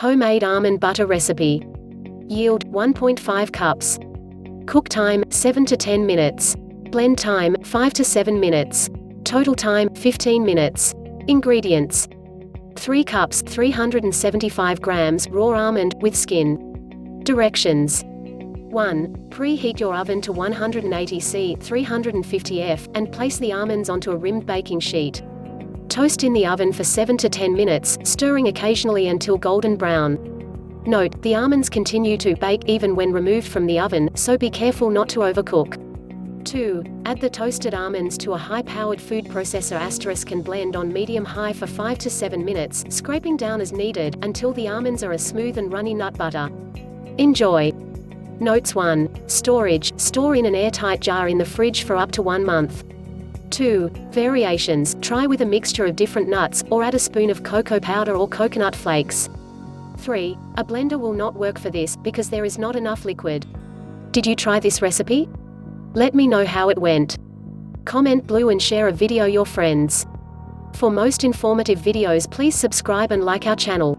Homemade almond butter recipe. Yield 1.5 cups. Cook time 7 to 10 minutes. Blend time 5 to 7 minutes. Total time 15 minutes. Ingredients: 3 cups 375 grams raw almond with skin. Directions: 1. Preheat your oven to 180 C 350 F and place the almonds onto a rimmed baking sheet. Toast in the oven for 7 to 10 minutes, stirring occasionally until golden brown. Note, the almonds continue to bake even when removed from the oven, so be careful not to overcook. 2. Add the toasted almonds to a high-powered food processor * blend on medium-high for 5 to 7 minutes, scraping down as needed, until the almonds are a smooth and runny nut butter. Enjoy! Notes: 1. Storage: store in an airtight jar in the fridge for up to 1 month. 2. Variations: try with a mixture of different nuts, or add a spoon of cocoa powder or coconut flakes. 3. A blender will not work for this, because there is not enough liquid. Did you try this recipe? Let me know how it went. Comment below and share a video your friends. For most informative videos, please subscribe and like our channel.